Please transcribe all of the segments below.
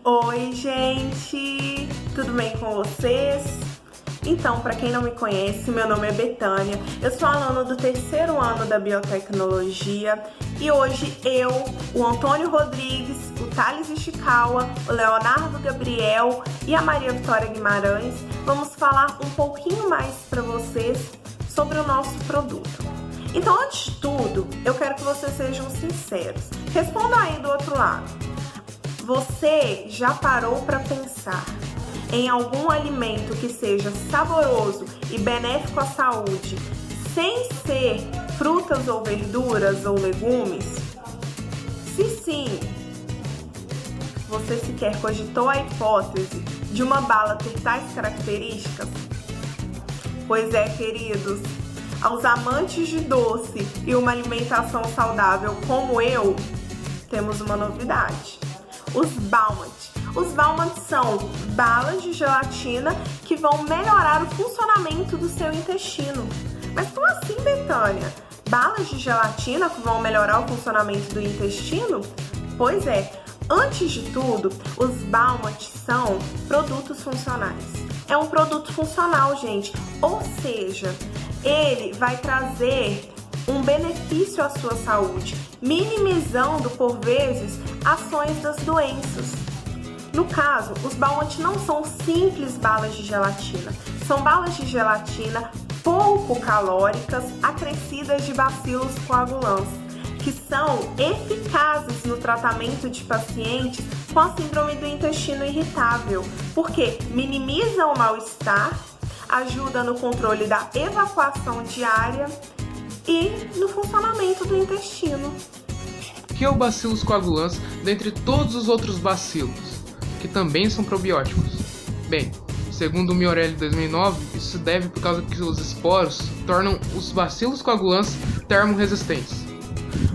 Oi, gente! Tudo bem com vocês? Então, para quem não me conhece, meu nome é Betânia, eu sou aluna do terceiro ano da Biotecnologia e hoje eu, o Antônio Rodrigues, o Thales Ishikawa, o Leonardo Gabriel e a Maria Vitória Guimarães vamos falar um pouquinho mais para vocês sobre o nosso produto. Então, antes de tudo, eu quero que vocês sejam sinceros. Respondam aí do outro lado. Você já parou para pensar em algum alimento que seja saboroso e benéfico à saúde, sem ser frutas ou verduras ou legumes? Se sim, você sequer cogitou a hipótese de uma bala ter tais características? Pois é, queridos, aos amantes de doce e uma alimentação saudável como eu, temos uma novidade. Os Baumant. Os Baumant são balas de gelatina que vão melhorar o funcionamento do seu intestino. Mas como assim, Betânia? Balas de gelatina que vão melhorar o funcionamento do intestino? Pois é, antes de tudo, os Baumant são produtos funcionais. É um produto funcional, gente, ou seja, ele vai trazer um benefício à sua saúde, minimizando, por vezes, ações das doenças. No caso, os Baumant não são simples balas de gelatina, são balas de gelatina pouco calóricas, acrescidas de bacilos coagulantes, que são eficazes no tratamento de pacientes com a síndrome do intestino irritável, porque minimizam o mal-estar, ajuda no controle da evacuação diária e no funcionamento do intestino. O que é o Bacillus coagulantes dentre todos os outros bacilos, que também são probióticos? Bem, segundo o Miorelli 2009, isso se deve por causa que os esporos tornam os bacilos coagulantes termorresistentes,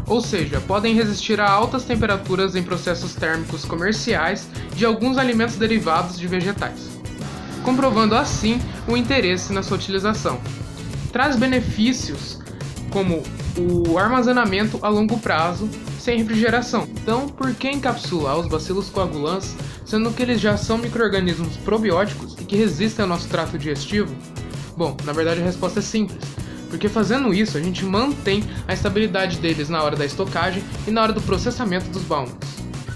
ou seja, podem resistir a altas temperaturas em processos térmicos comerciais de alguns alimentos derivados de vegetais, comprovando assim o interesse na sua utilização. Traz benefícios como o armazenamento a longo prazo sem refrigeração. Então, por que encapsular os bacilos coagulantes, sendo que eles já são micro-organismos probióticos e que resistem ao nosso trato digestivo? Bom, na verdade a resposta é simples, porque fazendo isso a gente mantém a estabilidade deles na hora da estocagem e na hora do processamento dos Baumants.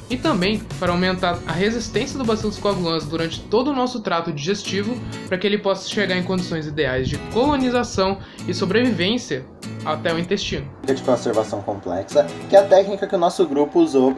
E também para aumentar a resistência do Bacillus coagulantes durante todo o nosso trato digestivo, para que ele possa chegar em condições ideais de colonização e sobrevivência até o intestino. De conservação complexa, que é a técnica que o nosso grupo usou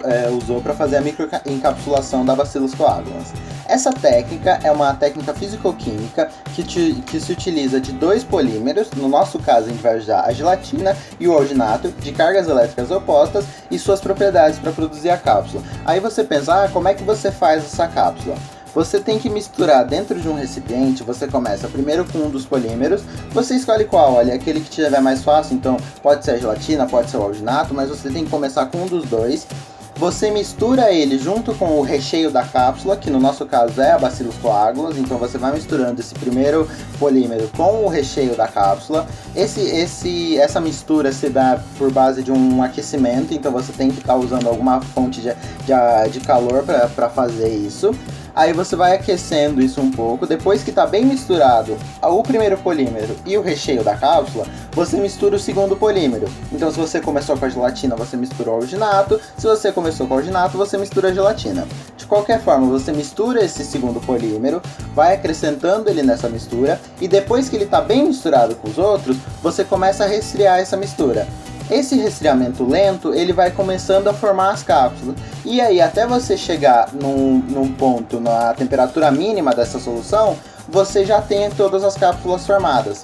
para fazer a microencapsulação da Bacillus coagulantes. Essa técnica é uma técnica físico-química que se utiliza de dois polímeros, no nosso caso a gente vai usar a gelatina e o alginato, de cargas elétricas opostas e suas propriedades para produzir a cápsula. Aí você pensa, como é que você faz essa cápsula? Você tem que misturar dentro de um recipiente, você começa primeiro com um dos polímeros, você escolhe qual, olha, aquele que tiver mais fácil, então pode ser a gelatina, pode ser o alginato, mas você tem que começar com um dos dois. Você mistura ele junto com o recheio da cápsula, que no nosso caso é a Bacillus coagulantes, então você vai misturando esse primeiro polímero com o recheio da cápsula. Essa mistura se dá por base de um aquecimento, então você tem que estar usando alguma fonte de calor para fazer isso. Aí você vai aquecendo isso um pouco, depois que está bem misturado o primeiro polímero e o recheio da cápsula, você mistura o segundo polímero. Então se você começou com a gelatina, você mistura o alginato, se você começou com o alginato, você mistura a gelatina. De qualquer forma, você mistura esse segundo polímero, vai acrescentando ele nessa mistura, e depois que ele está bem misturado com os outros, você começa a resfriar essa mistura. Esse resfriamento lento, ele vai começando a formar as cápsulas. E aí, até você chegar num ponto, na temperatura mínima dessa solução, você já tem todas as cápsulas formadas.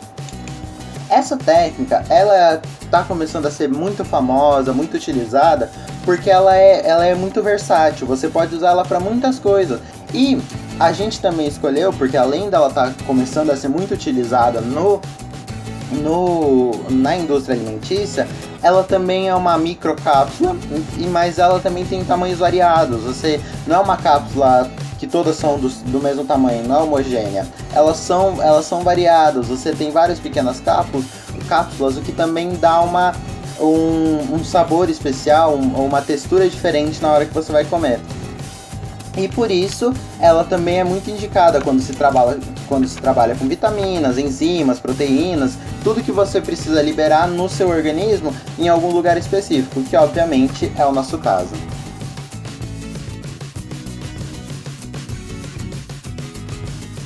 Essa técnica, ela está começando a ser muito famosa, muito utilizada, porque ela é muito versátil. Você pode usar ela para muitas coisas. E a gente também escolheu, porque além dela estar começando a ser muito utilizada na indústria alimentícia, ela também é uma microcápsula, mas ela também tem tamanhos variados. Você não é uma cápsula que todas são do mesmo tamanho, não é homogênea. Elas são variadas. Você tem várias pequenas cápsulas, o que também dá um sabor especial, uma textura diferente na hora que você vai comer. E por isso ela também é muito indicada quando se trabalha com vitaminas, enzimas, proteínas, tudo que você precisa liberar no seu organismo em algum lugar específico, que obviamente é o nosso caso.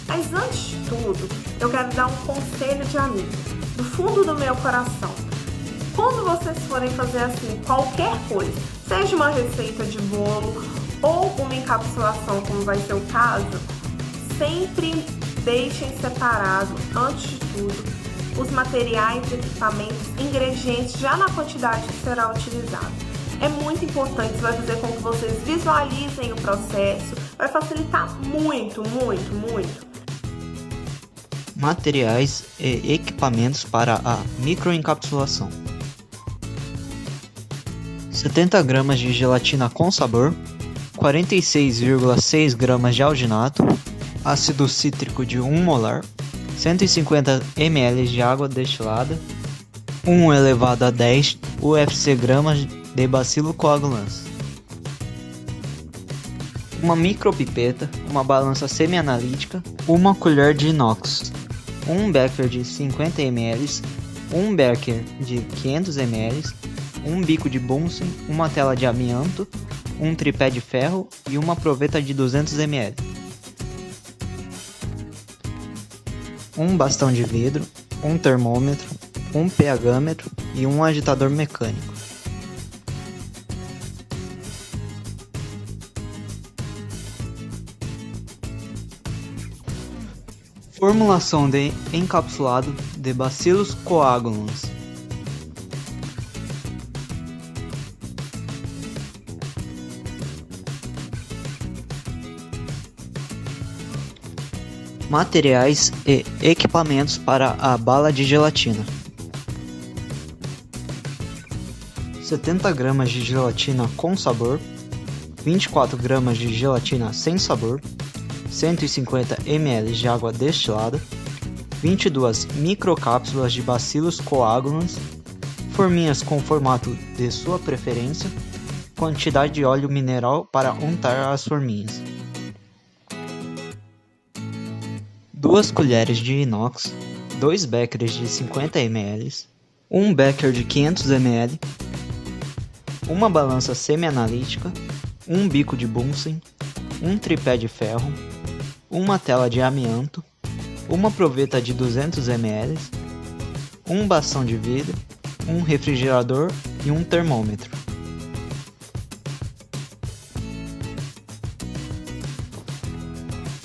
Mas antes de tudo, eu quero dar um conselho de amigo, do fundo do meu coração. Quando vocês forem fazer assim qualquer coisa, seja uma receita de bolo ou uma encapsulação, como vai ser o caso, sempre deixem separado, antes de tudo, os materiais, equipamentos, ingredientes já na quantidade que será utilizado. É muito importante, isso vai fazer com que vocês visualizem o processo, vai facilitar muito, muito, muito. Materiais e equipamentos para a microencapsulação: 70 gramas de gelatina com sabor, 46,6 gramas de alginato, ácido cítrico de 1 molar, 150 ml de água destilada, 1 elevado a 10 UFC gramas de bacilo coagulans, uma micropipeta, uma balança semi-analítica, uma colher de inox, um becker de 50 ml, um becker de 500 ml, um bico de Bunsen, uma tela de amianto, um tripé de ferro e uma proveta de 200 ml. Um bastão de vidro, um termômetro, um pHmetro e um agitador mecânico. Formulação de encapsulado de Bacillus coagulans. Materiais e equipamentos para a bala de gelatina: 70 gramas de gelatina com sabor, 24 gramas de gelatina sem sabor, 150 ml de água destilada, 22 microcápsulas de Bacillus coagulans, forminhas com formato de sua preferência, quantidade de óleo mineral para untar as forminhas, 2 colheres de inox, 2 beckers de 50 ml, 1 becker de 500 ml, uma balança semi-analítica, um bico de Bunsen, um tripé de ferro, uma tela de amianto, uma proveta de 200 ml, um bastão de vidro, um refrigerador e um termômetro.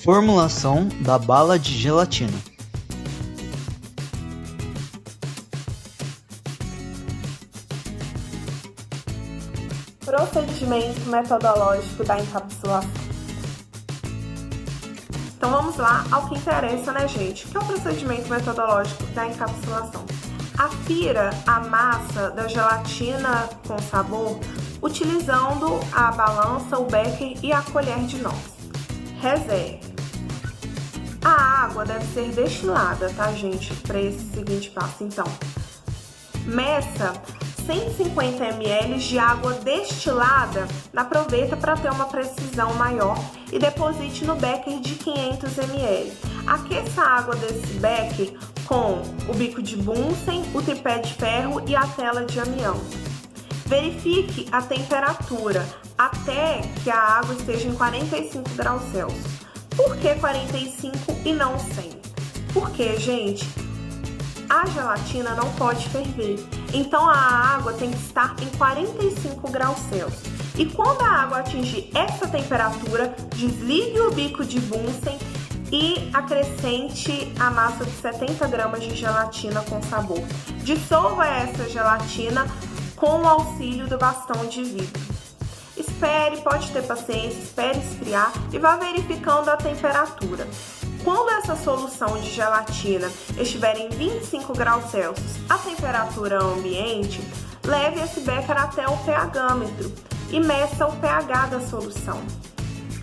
Formulação da bala de gelatina: Procedimento metodológico da encapsulação. Então vamos lá ao que interessa, né, gente? Que é o procedimento metodológico da encapsulação. Afira a massa da gelatina com sabor utilizando a balança, o becker e a colher de inox. Reserve. A água deve ser destilada, tá, gente? Para esse seguinte passo, então. Meça 150 ml de água destilada na proveta para ter uma precisão maior e deposite no becker de 500 ml. Aqueça a água desse becker com o bico de Bunsen, o tripé de ferro e a tela de amianto. Verifique a temperatura até que a água esteja em 45 graus Celsius. Por que 45 e não 100? Porque, gente, a gelatina não pode ferver. Então a água tem que estar em 45 graus Celsius. E quando a água atingir essa temperatura, desligue o bico de Bunsen e acrescente a massa de 70 gramas de gelatina com sabor. Dissolva essa gelatina com o auxílio do bastão de vidro. Espere, pode ter paciência, espere esfriar e vá verificando a temperatura. Quando essa solução de gelatina estiver em 25 graus Celsius, a temperatura ambiente, leve esse becker até o pHmetro e meça o pH da solução.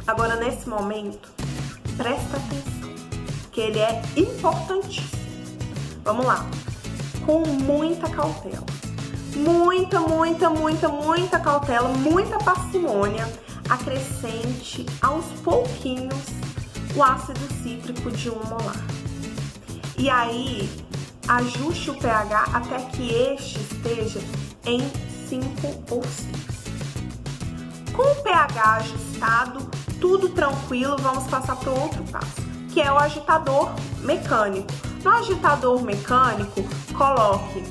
Agora, nesse momento, presta atenção, que ele é importantíssimo. Vamos lá, com muita cautela. Muita cautela, muita parcimônia. acrescente aos pouquinhos o ácido cítrico de 1 molar. E aí, ajuste o pH até que este esteja em 5 ou 6. Com o pH ajustado, tudo tranquilo, vamos passar para o outro passo, que é o agitador mecânico. No agitador mecânico, coloque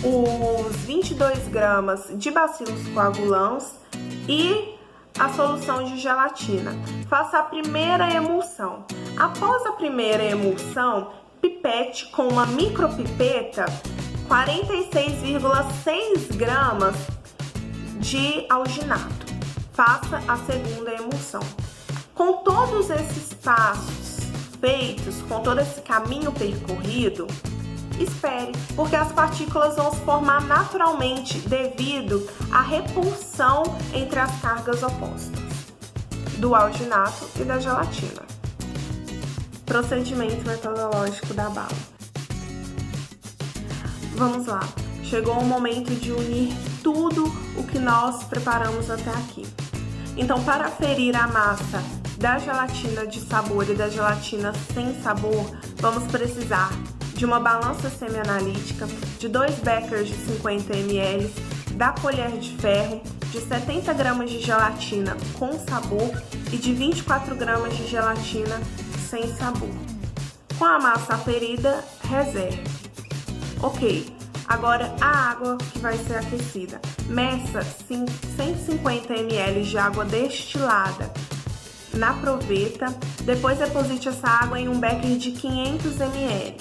os 22 gramas de bacilos coagulans e a solução de gelatina. Faça a primeira emulsão. Após a primeira emulsão, pipete com uma micropipeta 46,6 gramas de alginato. Faça a segunda emulsão. Com todos esses passos feitos, com todo esse caminho percorrido, espere, porque as partículas vão se formar naturalmente devido à repulsão entre as cargas opostas do alginato e da gelatina. Procedimento metodológico da bala. Vamos lá, chegou o momento de unir tudo o que nós preparamos até aqui. Então, para aferir a massa da gelatina de sabor e da gelatina sem sabor, vamos precisar de uma balança semianalítica, de 2 beckers de 50 ml, da colher de ferro, de 70 gramas de gelatina com sabor e de 24 gramas de gelatina sem sabor. Com a massa aferida, reserve. Ok, agora a água que vai ser aquecida. Meça 150 ml de água destilada na proveta, depois deposite essa água em um becker de 500 ml.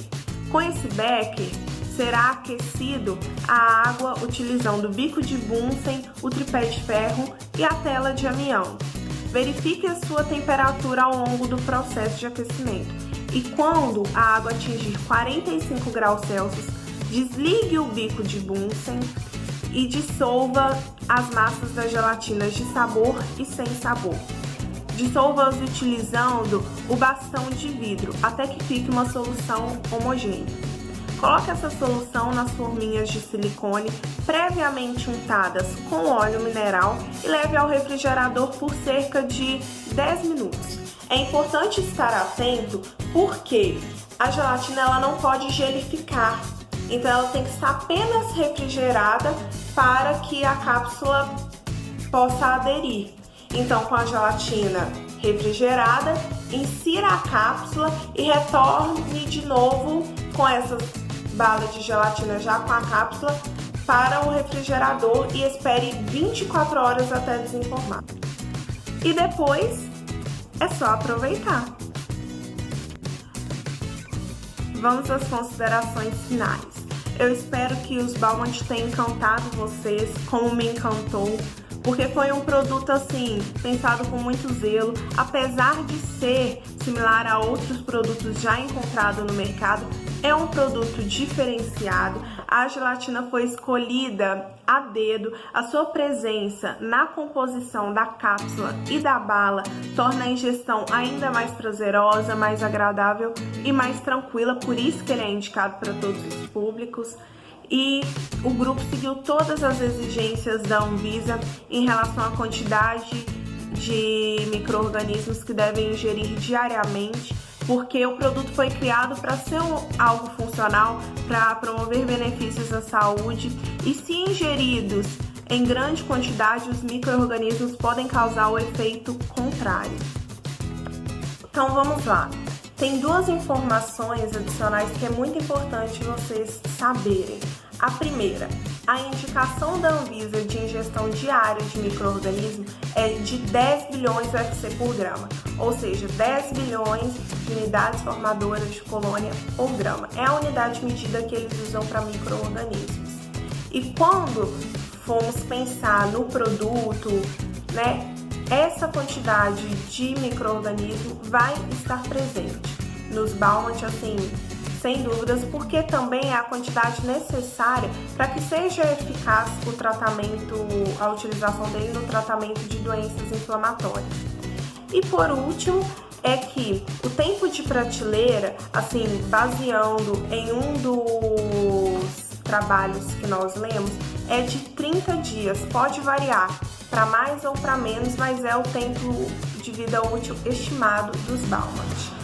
Com esse becker, será aquecido a água utilizando o bico de Bunsen, o tripé de ferro e a tela de amianto. Verifique a sua temperatura ao longo do processo de aquecimento e quando a água atingir 45 graus Celsius, desligue o bico de Bunsen e dissolva as massas das gelatinas de sabor e sem sabor. Dissolva-as utilizando o bastão de vidro até que fique uma solução homogênea. Coloque essa solução nas forminhas de silicone previamente untadas com óleo mineral e leve ao refrigerador por cerca de 10 minutos. É importante estar atento porque a gelatina ela não pode gelificar, então ela tem que estar apenas refrigerada para que a cápsula possa aderir. Então, com a gelatina refrigerada, insira a cápsula e retorne de novo com essas balas de gelatina já com a cápsula para o refrigerador e espere 24 horas até desenformar. E depois é só aproveitar. Vamos às considerações finais. Eu espero que os Balmont tenham encantado vocês, como me encantou, porque foi um produto assim, pensado com muito zelo, apesar de ser similar a outros produtos já encontrados no mercado, é um produto diferenciado. A gelatina foi escolhida a dedo, a sua presença na composição da cápsula e da bala torna a ingestão ainda mais prazerosa, mais agradável e mais tranquila, por isso que ele é indicado para todos os públicos. E o grupo seguiu todas as exigências da Anvisa em relação à quantidade de micro-organismos que devem ingerir diariamente, porque o produto foi criado para ser algo funcional, para promover benefícios à saúde, e se ingeridos em grande quantidade, os micro-organismos podem causar o efeito contrário. Então vamos lá. Tem duas informações adicionais que é muito importante vocês saberem. A primeira, a indicação da Anvisa de ingestão diária de micro-organismo é de 10 bilhões UFC por grama, ou seja, 10 bilhões de unidades formadoras de colônia por grama. É a unidade medida que eles usam para micro-organismos. E quando formos pensar no produto, né, essa quantidade de micro-organismo vai estar presente nos Balmont, assim, sem dúvidas, porque também é a quantidade necessária para que seja eficaz o tratamento, a utilização dele no tratamento de doenças inflamatórias. E por último, é que o tempo de prateleira, assim, baseando em um dos trabalhos que nós lemos, é de 30 dias, pode variar para mais ou para menos, mas é o tempo de vida útil estimado dos Baumann's.